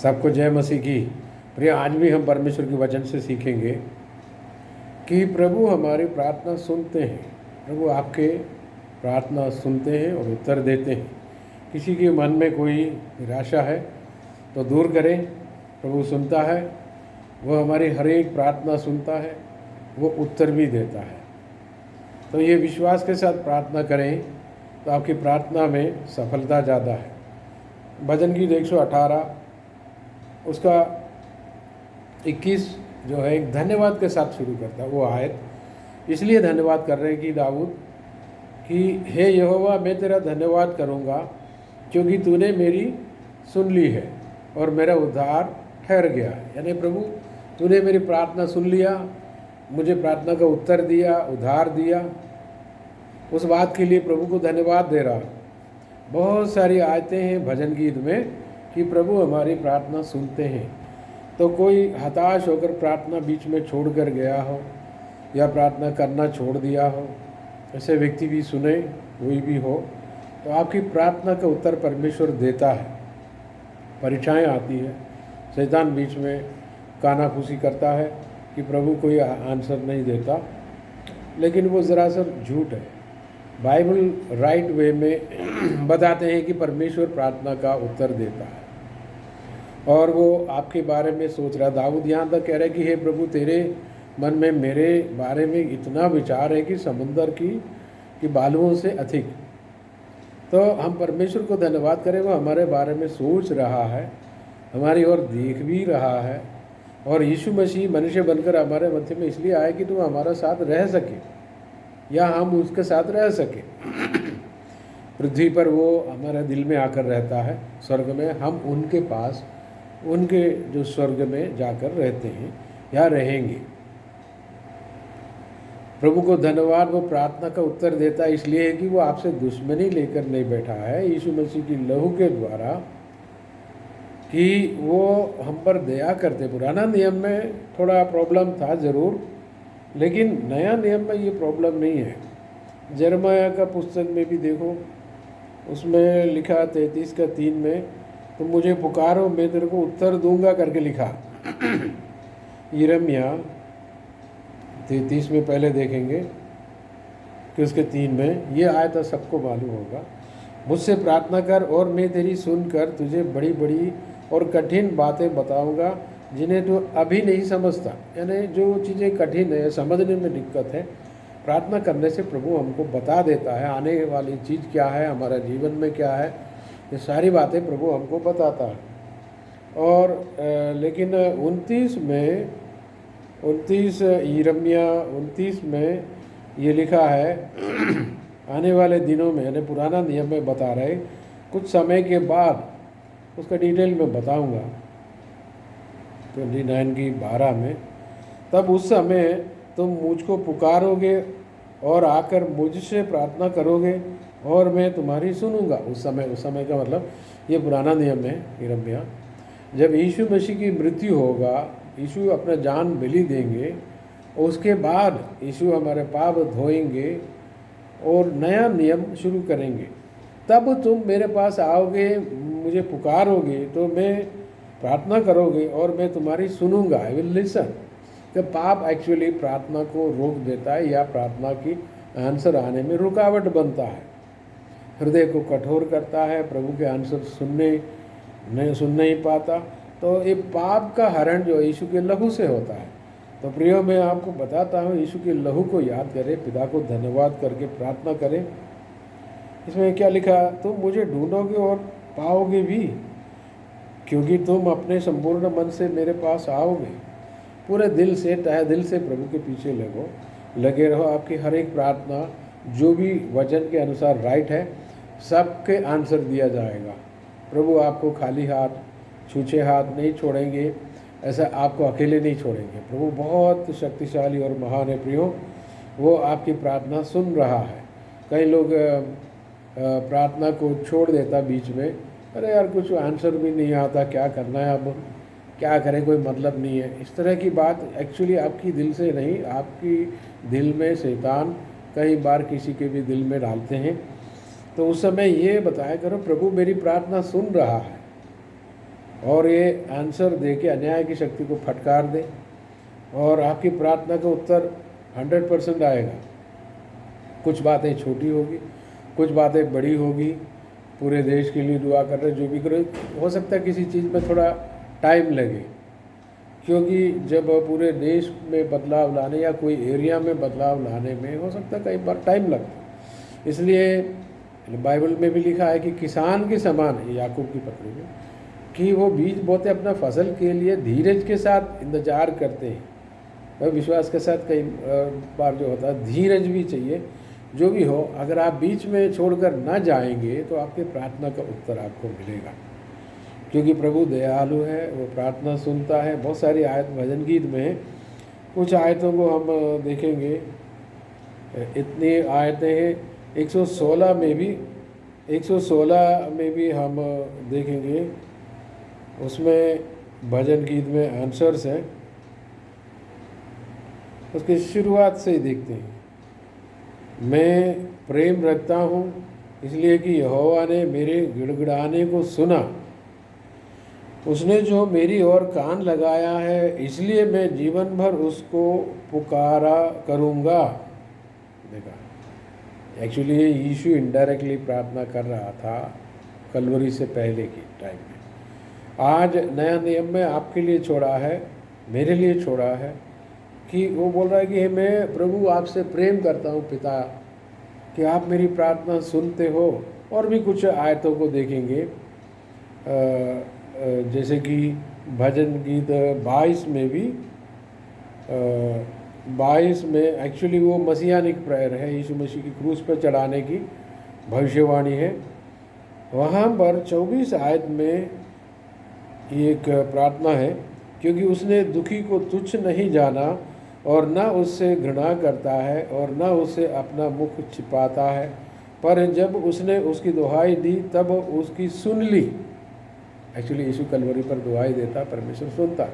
सबको जय मसीह की। प्रिय, आज भी हम परमेश्वर के वचन से सीखेंगे कि प्रभु हमारी प्रार्थना सुनते हैं। प्रभु आपके प्रार्थना सुनते हैं और उत्तर देते हैं। किसी के मन में कोई निराशा है तो दूर करें, प्रभु सुनता है। वो हमारी हर एक प्रार्थना सुनता है, वो उत्तर भी देता है। तो ये विश्वास के साथ प्रार्थना करें तो आपकी प्रार्थना में सफलता ज़्यादा है। भजन गीत 118 उसका 21 जो है एक धन्यवाद के साथ शुरू करता है। वो आयत इसलिए धन्यवाद कर रहे हैं कि दाऊद कि हे यहोवा, मैं तेरा धन्यवाद करूँगा क्योंकि तूने मेरी सुन ली है और मेरा उद्धार ठहर गया। यानी प्रभु तूने मेरी प्रार्थना सुन लिया, मुझे प्रार्थना का उत्तर दिया, उद्धार दिया। उस बात के लिए प्रभु को धन्यवाद दे रहा। बहुत सारी आयतें हैं भजन गीत में कि प्रभु हमारी प्रार्थना सुनते हैं। तो कोई हताश होकर प्रार्थना बीच में छोड़कर गया हो या प्रार्थना करना छोड़ दिया हो, ऐसे व्यक्ति भी सुने, कोई भी हो, तो आपकी प्रार्थना का उत्तर परमेश्वर देता है। परीक्षाएं आती है, शैतान बीच में कानाफूसी करता है कि प्रभु कोई आंसर नहीं देता, लेकिन वो ज़रा सा झूठ है। बाइबल राइट वे में बताते हैं कि परमेश्वर प्रार्थना का उत्तर देता है और वो आपके बारे में सोच रहा। दाऊद यहाँ तक कह रहा है कि हे प्रभु, तेरे मन में मेरे बारे में इतना विचार है कि समुंदर की बालुओं से अधिक। तो हम परमेश्वर को धन्यवाद करें, वो हमारे बारे में सोच रहा है, हमारी ओर देख भी रहा है। और यीशु मसीह मनुष्य बनकर हमारे मध्य में इसलिए आए कि तुम हमारा साथ रह सके या हम उसके साथ रह सके। पृथ्वी पर वो हमारे दिल में आकर रहता है, स्वर्ग में हम उनके पास, उनके जो स्वर्ग में जाकर रहते हैं या रहेंगे। प्रभु को धन्यवाद, वो प्रार्थना का उत्तर देता है इसलिए है कि वो आपसे दुश्मनी लेकर नहीं बैठा है यीशु मसीह की लहू के द्वारा, कि वो हम पर दया करते। पुराना नियम में थोड़ा प्रॉब्लम था ज़रूर, लेकिन नया नियम में ये प्रॉब्लम नहीं है। यिर्मयाह का पुस्तक में भी देखो, उसमें लिखा 33:3 में, तुम मुझे पुकारो मैं तेरे को उत्तर दूंगा करके लिखा। यिर्मयाह 33 में पहले देखेंगे कि उसके 3 में ये आयत सबको मालूम होगा, मुझसे प्रार्थना कर और मैं तेरी सुनकर तुझे बड़ी बड़ी और कठिन बातें बताऊंगा जिन्हें तू अभी नहीं समझता। यानी जो चीज़ें कठिन है, समझने में दिक्कत है, प्रार्थना करने से प्रभु हमको बता देता है आने वाली चीज़ क्या है, हमारा जीवन में क्या है, ये सारी बातें प्रभु हमको बताता है। और लेकिन 29 यिर्मयाह 29 में ये लिखा है आने वाले दिनों में, यानी पुराना नियम में बता रहे, कुछ समय के बाद, उसका डिटेल में बताऊंगा 29:12 में, तब उस समय तुम मुझको पुकारोगे और आकर मुझसे प्रार्थना करोगे और मैं तुम्हारी सुनूंगा। उस समय का मतलब ये पुराना नियम है। यिर्मयाह, जब यीशु मसीह की मृत्यु होगा, यीशु अपना जान बलि देंगे, उसके बाद यीशु हमारे पाप धोएंगे और नया नियम शुरू करेंगे। तब तुम मेरे पास आओगे, मुझे पुकारोगे, तो मैं प्रार्थना करोगे और मैं तुम्हारी सुनूंगा, आई विल लिसन। कि पाप एक्चुअली प्रार्थना को रोक देता है या प्रार्थना की आंसर आने में रुकावट बनता है, हृदय को कठोर करता है, प्रभु के आंसर सुन नहीं पाता। तो ये पाप का हरण जो यीशु के लहू से होता है। तो प्रियो, मैं आपको बताता हूँ, यीशु के लहू को याद करें, पिता को धन्यवाद करके प्रार्थना करें। इसमें क्या लिखा, तुम मुझे ढूंढोगे और पाओगे भी, क्योंकि तुम अपने संपूर्ण मन से मेरे पास आओगे। पूरे दिल से, तहे दिल से प्रभु के पीछे लगे रहो। आपकी हर एक प्रार्थना जो भी वचन के अनुसार राइट है, सबके आंसर दिया जाएगा। प्रभु आपको खाली हाथ, छूछे हाथ नहीं छोड़ेंगे, ऐसा आपको अकेले नहीं छोड़ेंगे। प्रभु बहुत शक्तिशाली और महान है प्रियो, वो आपकी प्रार्थना सुन रहा है। कई लोग प्रार्थना को छोड़ देता बीच में, अरे यार कुछ आंसर भी नहीं आता, क्या करना है, अब क्या करें, कोई मतलब नहीं है। इस तरह की बात एक्चुअली आपकी दिल से नहीं, आपकी दिल में शैतान कई बार किसी के भी दिल में डालते हैं। तो उस समय ये बताया करो, प्रभु मेरी प्रार्थना सुन रहा है और ये आंसर दे के अन्याय की शक्ति को फटकार दे और आपकी प्रार्थना का उत्तर 100% आएगा। कुछ बातें छोटी होगी, कुछ बातें बड़ी होगी। पूरे देश के लिए दुआ कर रहे, जो भी करो, हो सकता है किसी चीज़ में थोड़ा टाइम लगे, क्योंकि जब पूरे देश में बदलाव लाने या कोई एरिया में बदलाव लाने में हो सकता है कई बार टाइम लगता है। इसलिए बाइबल में भी लिखा है कि किसान के समान है, याकूब की पत्री में, कि वो बीज बोते अपना फसल के लिए धीरज के साथ इंतजार करते हैं। और विश्वास के साथ कई बार जो होता है धीरज भी चाहिए। जो भी हो, अगर आप बीच में छोड़कर ना जाएंगे तो आपके प्रार्थना का उत्तर आपको मिलेगा, क्योंकि प्रभु दयालु है, वो प्रार्थना सुनता है। बहुत सारी आयत भजन गीत में है, कुछ आयतों को हम देखेंगे। इतनी आयतें हैं, 116 में भी हम देखेंगे, उसमें भजन गीत में आंसर्स हैं। उसकी शुरुआत से ही देखते हैं। मैं प्रेम रखता हूँ इसलिए कि यहोवा ने मेरे गिड़गिड़ाने को सुना, उसने जो मेरी ओर कान लगाया है, इसलिए मैं जीवन भर उसको पुकारा करूँगा। देखा, एक्चुअली यीशु इनडायरेक्टली प्रार्थना कर रहा था कलवरी से पहले की टाइम में। आज नया नियम में आपके लिए छोड़ा है, मेरे लिए छोड़ा है, कि वो बोल रहा है कि मैं प्रभु आपसे प्रेम करता हूँ पिता, कि आप मेरी प्रार्थना सुनते हो। और भी कुछ आयतों को देखेंगे, जैसे कि भजन गीत 22 में भी 22 में एक्चुअली वो मसीहानिक प्रेयर है, यीशु मसीह की क्रूस पर चढ़ाने की भविष्यवाणी है। वहाँ पर 24 आयत में एक प्रार्थना है, क्योंकि उसने दुखी को तुच्छ नहीं जाना और न उससे घृणा करता है और न उससे अपना मुख छिपाता है, पर जब उसने उसकी दुहाई दी तब उसकी सुन ली। एक्चुअली यीशु कलवरी पर दुहाई देता, परमेश्वर सुनता,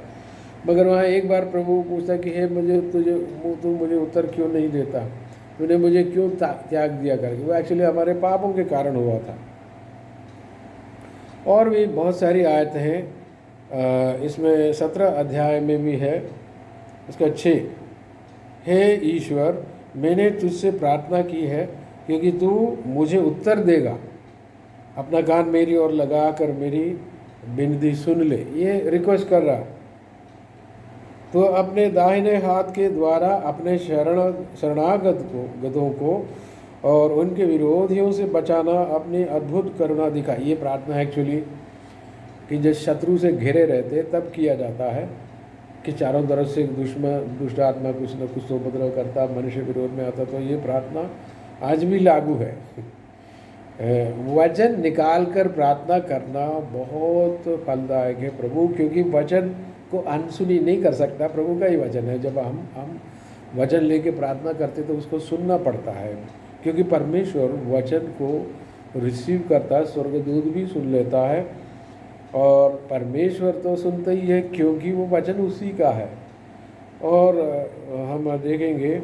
मगर वहाँ एक बार प्रभु पूछता कि हे तू मुझे उत्तर क्यों नहीं देता, तूने मुझे क्यों त्याग दिया करके। वो एक्चुअली हमारे पापों के कारण हुआ था। और भी बहुत सारी आयतें हैं, इसमें 17 अध्याय में भी है, उसका 6, हे ईश्वर, मैंने तुझसे प्रार्थना की है क्योंकि तू मुझे उत्तर देगा, अपना कान मेरी ओर लगा कर मेरी विनती सुन ले। ये रिक्वेस्ट कर रहा। तो अपने दाहिने हाथ के द्वारा अपने शरणागतों को और उनके विरोधियों से बचाना अपनी अद्भुत करुणा दिखा। ये प्रार्थना एक्चुअली कि जब शत्रु से घिरे रहते तब किया जाता है, कि चारों तरफ से दुष्ट आत्मा कुछ न कुछ उपद्रव करता, मनुष्य विरोध में आता, तो ये प्रार्थना आज भी लागू है। वचन निकाल कर प्रार्थना करना बहुत फलदायक है प्रभु, क्योंकि वचन को अनसुनी नहीं कर सकता, प्रभु का ही वचन है। जब हम वचन लेके प्रार्थना करते तो उसको सुनना पड़ता है, क्योंकि परमेश्वर वचन को रिसीव करता है, स्वर्गदूत भी सुन लेता है, और परमेश्वर तो सुनता ही है क्योंकि वो वचन उसी का है। और हम देखेंगे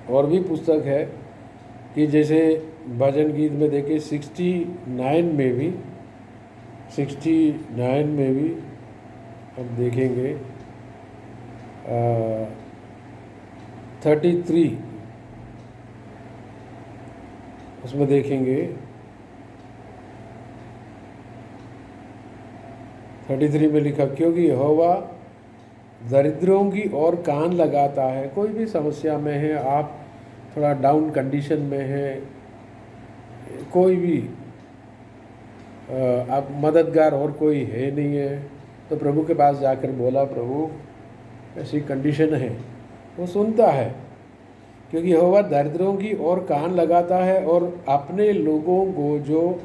और भी पुस्तक है, कि जैसे भजन गीत में देखिए 69 में भी हम देखेंगे 33, उसमें देखेंगे 33 में लिखा, क्योंकि यहोवा दरिद्रों की ओर कान लगाता है। कोई भी समस्या में है, आप थोड़ा डाउन कंडीशन में है, कोई भी आप मददगार और कोई है नहीं है, तो प्रभु के पास जाकर बोला, प्रभु ऐसी कंडीशन है, वो सुनता है, क्योंकि यहोवा दरिद्रों की ओर कान लगाता है और अपने लोगों को जो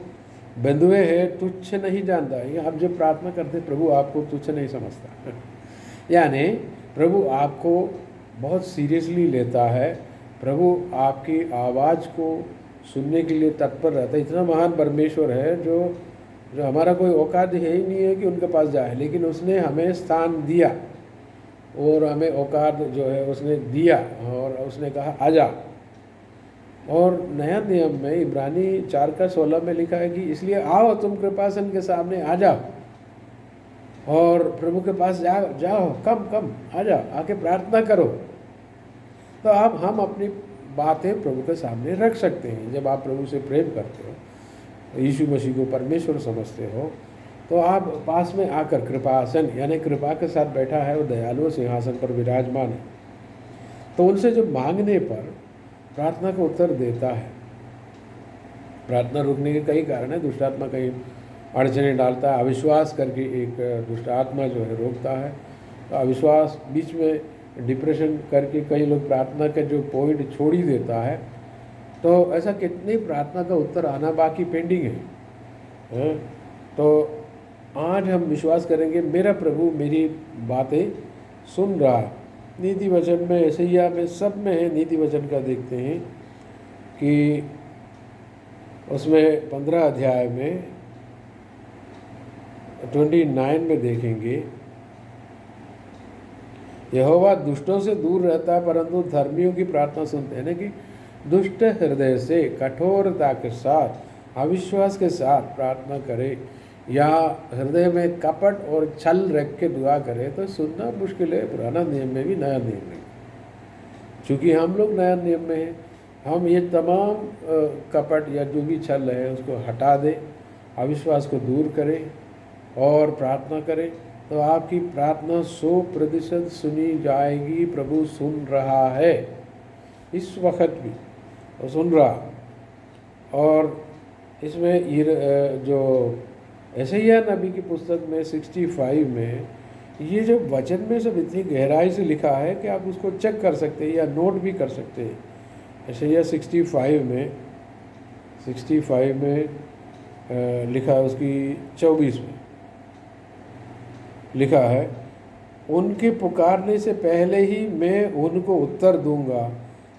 बंधुए हैं तुच्छ नहीं जानता। ये आप जब प्रार्थना करते प्रभु आपको तुच्छ नहीं समझता, यानी प्रभु आपको बहुत सीरियसली लेता है, प्रभु आपकी आवाज़ को सुनने के लिए तत्पर रहता है। इतना महान परमेश्वर है जो हमारा कोई औकात है ही नहीं है कि उनके पास जाए, लेकिन उसने हमें स्थान दिया और हमें औकात जो है उसने दिया, और उसने कहा आजा। और नया नियम में इब्रानी 4:16 में लिखा है कि इसलिए आओ तुम कृपासन के सामने आ जाओ, और प्रभु के पास जाओ, कम कम आ जाओ, आके प्रार्थना करो। तो अब हम अपनी बातें प्रभु के सामने रख सकते हैं। जब आप प्रभु से प्रेम करते हो, यीशु मसीह को परमेश्वर समझते हो, तो आप पास में आकर कृपासन यानी कृपा के साथ बैठा है वो दयालु सिंहासन पर विराजमान है, तो उनसे जो मांगने पर प्रार्थना को उत्तर देता है। प्रार्थना रुकने के कई कारण है। दुष्ट आत्मा कहीं अड़चने डालता है, अविश्वास करके एक दुष्ट आत्मा जो है रोकता है। तो अविश्वास बीच में डिप्रेशन करके कई लोग प्रार्थना का जो पॉइंट छोड़ ही देता है। तो ऐसा कितनी प्रार्थना का उत्तर आना बाकी पेंडिंग है। तो आज हम विश्वास करेंगे मेरा प्रभु मेरी बातें सुन रहा है। नीति वचन में, यशायाह में, सब में है। नीति वचन का देखते हैं कि उसमें 15 अध्याय में 29 में देखेंगे, यहोवा दुष्टों से दूर रहता है परंतु धर्मियों की प्रार्थना सुनते हैं। कि दुष्ट हृदय से कठोरता के साथ, अविश्वास के साथ प्रार्थना करे या हृदय में कपट और छल रख के दुआ करे तो सुनना मुश्किल है। पुराना नियम में भी, नया नियम में। चूँकि हम लोग नया नियम में हैं, हम ये तमाम कपट या जो भी छल है उसको हटा दें, अविश्वास को दूर करें और प्रार्थना करें, तो आपकी प्रार्थना 100% सुनी जाएगी। प्रभु सुन रहा है, इस वक्त भी वो सुन रहा। और इसमें जो यशायाह नबी की पुस्तक में 65 में ये जो वचन में सब इतनी गहराई से लिखा है कि आप उसको चेक कर सकते हैं या नोट भी कर सकते हैं। यशायाह 65 में लिखा है, उसकी 24 में लिखा है, उनके पुकारने से पहले ही मैं उनको उत्तर दूंगा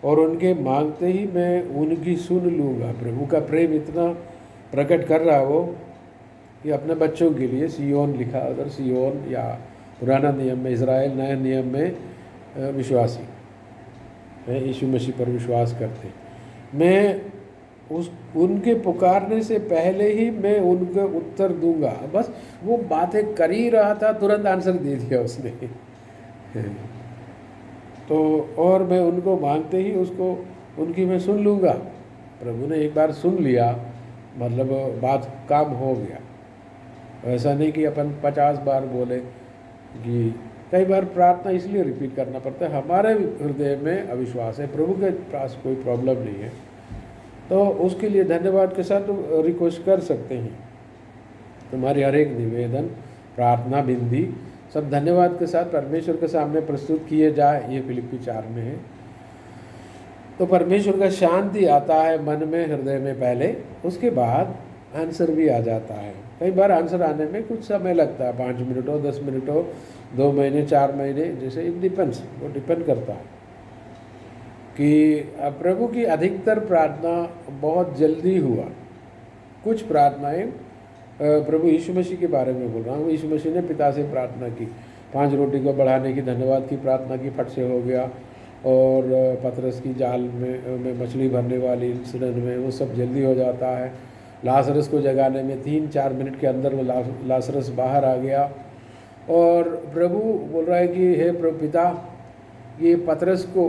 और उनके मांगते ही मैं उनकी सुन लूँगा। प्रभु का प्रेम इतना प्रकट कर रहा है वो कि अपने बच्चों के लिए सियोन लिखा, अगर सियोन या पुराना नियम में इज़राइल, नए नियम में विश्वासी है, यीशु मसीह पर विश्वास करते। मैं उनके पुकारने से पहले ही मैं उनको उत्तर दूंगा। बस वो बातें कर ही रहा था, तुरंत आंसर दे दिया उसने। तो और मैं उनको मांगते ही उसको उनकी मैं सुन लूँगा। प्रभु ने एक बार सुन लिया मतलब बात काम हो गया। ऐसा नहीं कि अपन 50 बार बोले। कि कई बार प्रार्थना इसलिए रिपीट करना पड़ता है, हमारे हृदय में अविश्वास है, प्रभु के पास कोई प्रॉब्लम नहीं है, तो उसके लिए धन्यवाद के साथ रिक्वेस्ट कर सकते हैं। तुम्हारी हर एक निवेदन, प्रार्थना, बिंदी सब धन्यवाद के साथ परमेश्वर के सामने प्रस्तुत किए जाए। ये फिलिप्पी 4 में है। तो परमेश्वर का शांति आता है मन में, हृदय में पहले, उसके बाद आंसर भी आ जाता है। कई बार आंसर आने में कुछ समय लगता है, 5 मिनट हो, 10 मिनट हो, 2 महीने, 4 महीने, जैसे इट डिपेंड्स, वो डिपेंड करता है। कि प्रभु की अधिकतर प्रार्थना बहुत जल्दी हुआ। कुछ प्रार्थनाएं प्रभु यीशु मसीह के बारे में बोल रहा हूँ। यीशु मसीह ने पिता से प्रार्थना की, 5 रोटी को बढ़ाने की धन्यवाद की प्रार्थना की, फट से हो गया। और पतरस की जाल में मछली भरने वाली इंसिडेंट में वो सब जल्दी हो जाता है। लाजरस को जगाने में 3-4 मिनट के अंदर वो लाजरस बाहर आ गया। और प्रभु बोल रहा है कि हे प्रभु पिता, ये पतरस को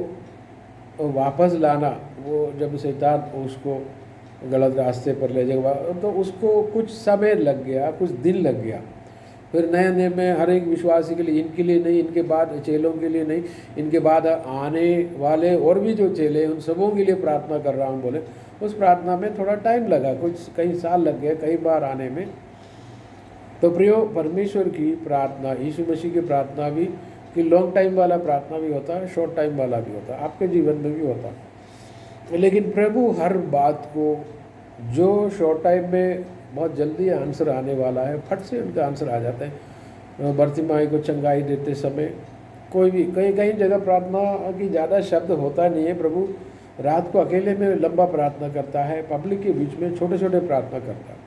वापस लाना। वो जब शैतान उसको गलत रास्ते पर ले जाएगा तो उसको कुछ समय लग गया, कुछ दिन लग गया। फिर नए नियम में हर एक विश्वासी के लिए, इनके लिए नहीं, इनके बाद चेलों के लिए नहीं, इनके बाद आने वाले और भी जो चेले हैं उन सबों के लिए प्रार्थना कर रहा हूँ बोले। उस प्रार्थना में थोड़ा टाइम लगा, कुछ कई साल लग गए कई बार आने में। तो प्रियो, परमेश्वर की प्रार्थना, यीशु मसीह की प्रार्थना भी कि लॉन्ग टाइम वाला प्रार्थना भी होता है, शॉर्ट टाइम वाला भी होता है, आपके जीवन में भी होता है। लेकिन प्रभु हर बात को, जो शॉर्ट टाइम में बहुत जल्दी आंसर आने वाला है, फट से उनका आंसर आ जाता है। बर्तिमाई को चंगाई देते समय कोई भी कहीं जगह प्रार्थना की ज़्यादा शब्द होता नहीं है। प्रभु रात को अकेले में लंबा प्रार्थना करता है, पब्लिक के बीच में छोटे छोटे प्रार्थना करता है।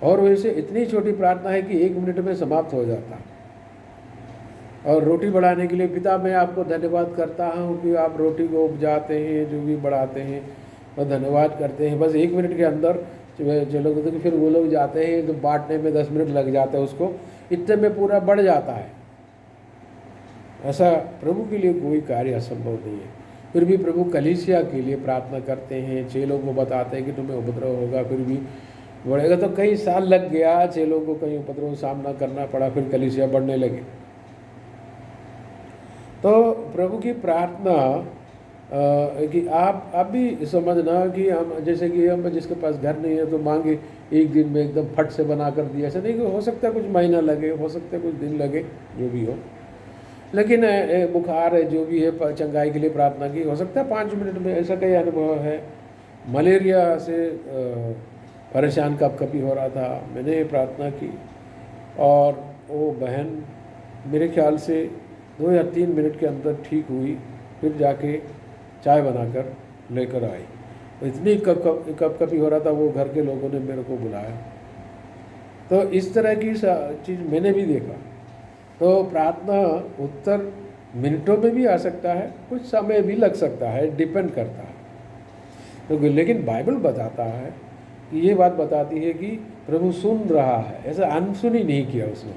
और वैसे इतनी छोटी प्रार्थना है कि 1 मिनट में समाप्त हो जाता है। और रोटी बढ़ाने के लिए, पिता मैं आपको धन्यवाद करता हूँ कि आप रोटी को उपजाते हैं, जो भी बढ़ाते हैं और धन्यवाद करते हैं। बस 1 मिनट के अंदर चेलों को, तो फिर वो लोग जाते हैं तो बांटने में 10 मिनट लग जाते हैं, उसको इतने में पूरा बढ़ जाता है। ऐसा प्रभु के लिए कोई कार्य असंभव नहीं है। फिर भी प्रभु कलीसिया के लिए प्रार्थना करते हैं, चेलों को बताते हैं कि तुम्हें उपद्रव होगा, फिर भी बढ़ेगा। तो कई साल लग गया, चेलों को कई उपद्रव सामना करना पड़ा, फिर कलीसिया बढ़ने लगे। तो प्रभु की प्रार्थना कि आप भी समझना कि हम, जैसे कि हम जिसके पास घर नहीं है तो मांगे एक दिन में एकदम फट से बना कर दिया, ऐसा नहीं कि हो सकता है कुछ महीना लगे, हो सकता है कुछ दिन लगे, जो भी हो। लेकिन बुखार है, जो भी है, चंगाई के लिए प्रार्थना की, हो सकता है 5 मिनट में। ऐसा कई अनुभव है। मलेरिया से परेशान कभी हो रहा था, मैंने प्रार्थना की और वो बहन मेरे ख्याल से 2 या 3 मिनट के अंदर ठीक हुई, फिर जाके चाय बनाकर लेकर आई। तो इतनी कभी हो रहा था, वो घर के लोगों ने मेरे को बुलाया। तो इस तरह की चीज़ मैंने भी देखा। तो प्रार्थना उत्तर मिनटों में भी आ सकता है, कुछ समय भी लग सकता है, डिपेंड करता है। तो लेकिन बाइबल बताता है कि ये बात बताती है कि प्रभु सुन रहा है, ऐसा अनसुनी नहीं किया उसने,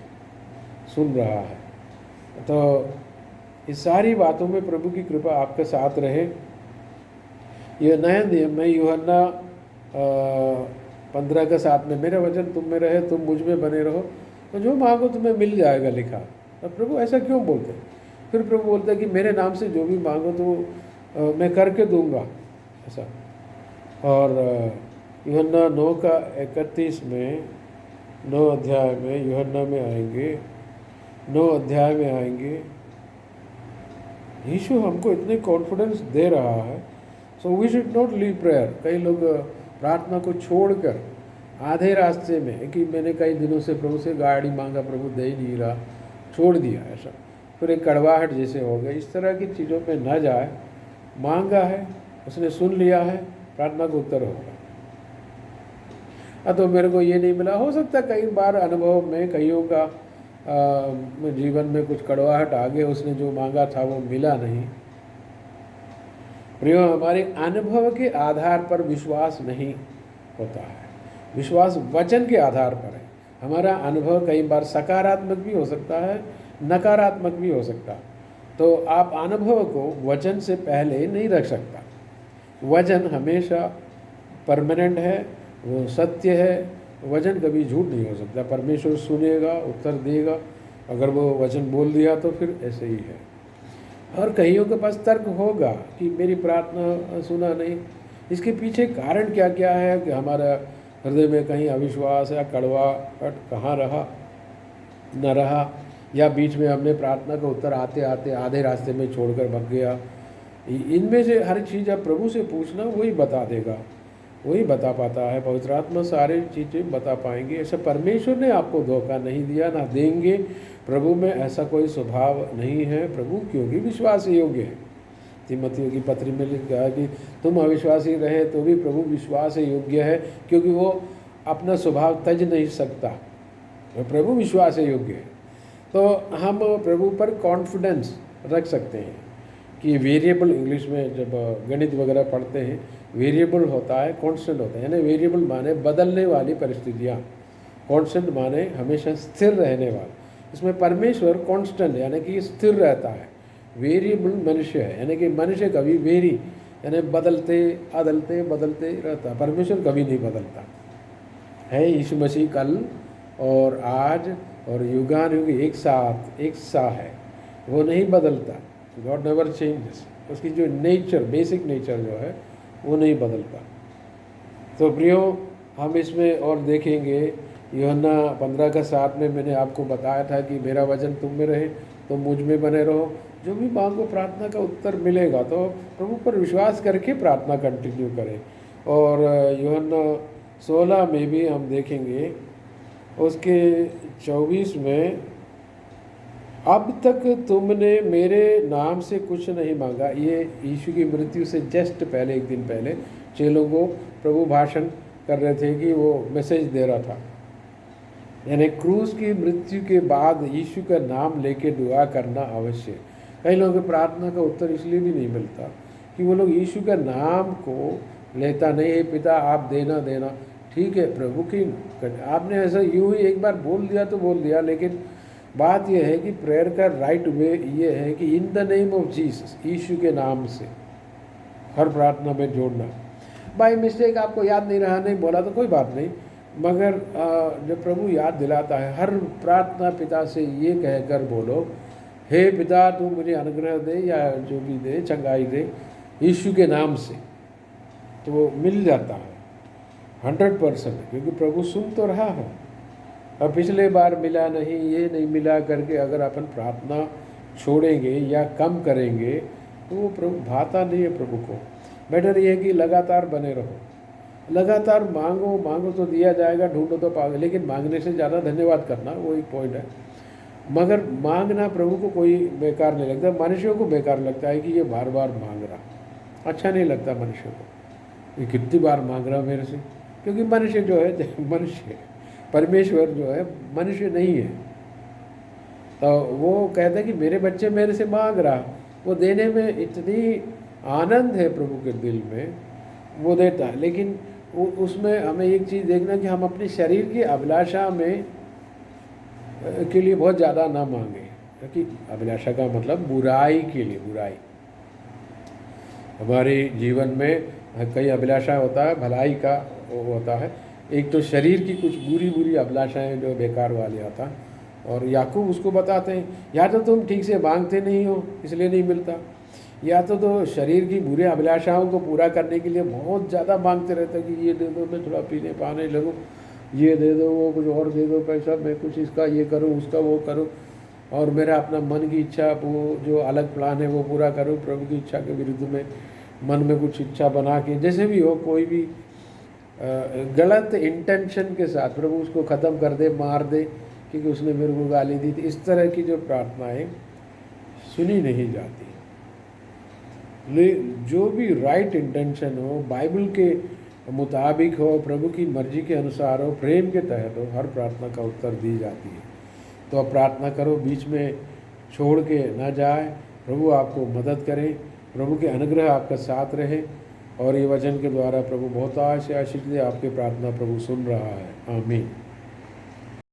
सुन रहा है। तो इस सारी बातों में प्रभु की कृपा आपके साथ रहे। यह नया नियम में यूहन्ना 15:7 में, मेरा वचन तुम में रहे, तुम मुझ में बने रहो, तो जो मांगो तुम्हें मिल जाएगा लिखा। तो प्रभु ऐसा क्यों बोलते? फिर प्रभु बोलते हैं कि मेरे नाम से जो भी मांगो तो मैं करके दूंगा, ऐसा। और यूहन्ना 9:31 में, 9 अध्याय में, यूहन्ना में आएंगे, 9 अध्याय में आएंगे, यीशु हमको इतने कॉन्फिडेंस दे रहा है। So we should not leave prayer. कई लोग प्रार्थना को छोड़कर आधे रास्ते में, कि मैंने कई दिनों से प्रभु से गाड़ी मांगा, प्रभु दे ही नहीं रहा, छोड़ दिया, ऐसा फिर एक कड़वाहट जैसे हो गई। इस तरह की चीज़ों पे न जाए। मांगा है, उसने सुन लिया है, प्रार्थना का उत्तर होगा। तो मेरे को ये नहीं मिला, हो सकता है कई बार अनुभव में कईयों का जीवन में कुछ कड़वाहट आ गया, उसने जो मांगा था वो मिला नहीं। प्रियो, हमारे अनुभव के आधार पर विश्वास नहीं होता है, विश्वास वचन के आधार पर है। हमारा अनुभव कई बार सकारात्मक भी हो सकता है, नकारात्मक भी हो सकता है। तो आप अनुभव को वचन से पहले नहीं रख सकता। वचन हमेशा परमानेंट है, वो सत्य है। वचन कभी झूठ नहीं हो सकता। परमेश्वर सुनेगा, उत्तर देगा। अगर वो वचन बोल दिया तो फिर ऐसे ही है। और कईयों के पास तर्क होगा कि मेरी प्रार्थना सुना नहीं। इसके पीछे कारण क्या क्या है कि हमारा हृदय में कहीं अविश्वास या कड़वाहट कहाँ रहा न रहा, या बीच में हमने प्रार्थना का उत्तर आते आते आधे रास्ते में छोड़कर भाग गया। इनमें से हर चीज़ आप प्रभु से पूछना, वही बता देगा, वही बता पाता है। पवित्र आत्मा सारी चीज़ें बता पाएंगे। ऐसा परमेश्वर ने आपको धोखा नहीं दिया, ना देंगे। प्रभु में ऐसा कोई स्वभाव नहीं है। प्रभु क्योंकि विश्वास योग्य है। तीमुथियों की पत्री में लिखा है कि तुम अविश्वासी रहे तो भी प्रभु विश्वास योग्य है, क्योंकि वो अपना स्वभाव तज नहीं सकता। प्रभु विश्वास योग्य है। तो हम प्रभु पर कॉन्फिडेंस रख सकते हैं कि वेरिएबल, इंग्लिश में जब गणित वगैरह पढ़ते हैं, वेरिएबल होता है, कांस्टेंट होता है। यानी वेरिएबल माने बदलने वाली परिस्थितियाँ, कांस्टेंट माने हमेशा स्थिर रहने वाला। इसमें परमेश्वर कांस्टेंट यानी कि स्थिर रहता है। वेरिएबल मनुष्य है, यानी कि मनुष्य कभी वेरी यानी बदलते बदलते रहता। परमेश्वर कभी नहीं बदलता है। यीशु मसीह कल और आज और युगानुयुग एक सा है, वो नहीं बदलता। God never changes. उसकी जो नेचर, बेसिक नेचर जो है वो नहीं बदलता। तो प्रियो, हम इसमें और देखेंगे यूहन्ना 15:7 में मैंने आपको बताया था कि मेरा वचन तुम में रहे, तुम मुझ में बने रहो, जो भी मांगो प्रार्थना का उत्तर मिलेगा। तो प्रभु पर विश्वास करके प्रार्थना कंटिन्यू करें। और यूहन्ना 16 में भी हम देखेंगे, उसके 24 में, अब तक तुमने मेरे नाम से कुछ नहीं मांगा। ये यीशु की मृत्यु से जस्ट पहले, एक दिन पहले चेलों को प्रभु भाषण कर रहे थे कि वो मैसेज दे रहा था। यानी क्रूस की मृत्यु के बाद यीशु का नाम लेके दुआ करना आवश्यक। कई लोगों की प्रार्थना का उत्तर इसलिए भी नहीं मिलता कि वो लोग यीशु का नाम को लेता नहीं है। पिता आप देना, ठीक है प्रभु की, आपने ऐसा यूँ ही एक बार बोल दिया तो बोल दिया, लेकिन बात यह है कि प्रेयर का राइट वे ये है कि in the name of Jesus, यीशु के नाम से हर प्रार्थना में जोड़ना। बाय मिस्टेक आपको याद नहीं रहा, नहीं बोला तो कोई बात नहीं, मगर जब प्रभु याद दिलाता है, हर प्रार्थना पिता से ये कहकर बोलो, हे पिता तू मुझे अनुग्रह दे या जो भी दे, चंगाई दे यीशु के नाम से, तो वो मिल जाता है 100%, क्योंकि प्रभु सुन तो रहा है। अब पिछले बार मिला नहीं, ये नहीं मिला करके अगर अपन प्रार्थना छोड़ेंगे या कम करेंगे तो वो प्रभु भाता नहीं है प्रभु को। बेटर ये है कि लगातार बने रहो, लगातार मांगो, मांगो तो दिया जाएगा, ढूंढो तो पाओगे, लेकिन मांगने से ज़्यादा धन्यवाद करना, वो एक पॉइंट है। मगर मांगना प्रभु को कोई बेकार नहीं लगता, मनुष्यों को बेकार लगता है कि ये बार बार मांग रहा, अच्छा नहीं लगता मनुष्य को, ये कितनी बार मांग रहा मेरे से, क्योंकि मनुष्य जो है मनुष्य है, परमेश्वर जो है मनुष्य नहीं है। तो वो कहते हैं कि मेरे बच्चे मेरे से मांग रहा, वो देने में इतनी आनंद है प्रभु के दिल में, वो देता है। लेकिन उसमें हमें एक चीज़ देखना कि हम अपने शरीर की अभिलाषा में के लिए बहुत ज़्यादा ना मांगे, क्योंकि अभिलाषा का मतलब बुराई के लिए, बुराई। हमारे जीवन में कई अभिलाषा होता है, भलाई का होता है। एक तो शरीर की कुछ बुरी बुरी अभिलाषाएं जो बेकार वाली आता है, और याकूब उसको बताते हैं, या तो तुम ठीक से मांगते नहीं हो इसलिए नहीं मिलता, या तो शरीर की बुरी अभिलाषाओं को पूरा करने के लिए बहुत ज़्यादा मांगते रहते कि ये दे दो, मैं थोड़ा पीने पाने लगूँ, ये दे दो, वो कुछ और दे दो पैसा, मैं कुछ इसका ये करूँ, उसका वो करूँ, और मेरा अपना मन की इच्छा, वो जो अलग प्लान है वो पूरा करूँ, प्रभु की इच्छा के विरुद्ध में मन में कुछ इच्छा बना के, जैसे भी हो, कोई भी गलत इंटेंशन के साथ प्रभु उसको ख़त्म कर दे, मार दे, क्योंकि उसने मेरे को गाली दी थी। इस तरह की जो प्रार्थनाएं सुनी नहीं जाती। जो भी राइट इंटेंशन हो, बाइबल के मुताबिक हो, प्रभु की मर्जी के अनुसार हो, प्रेम के तहत हो, हर प्रार्थना का उत्तर दी जाती है। तो अब प्रार्थना करो, बीच में छोड़ के ना जाए, प्रभु आपको मदद करे, प्रभु के अनुग्रह आपका साथ रहे, और ये वचन के द्वारा प्रभु बहुत से आशीष दे। आपकी प्रार्थना प्रभु सुन रहा है। आमीन।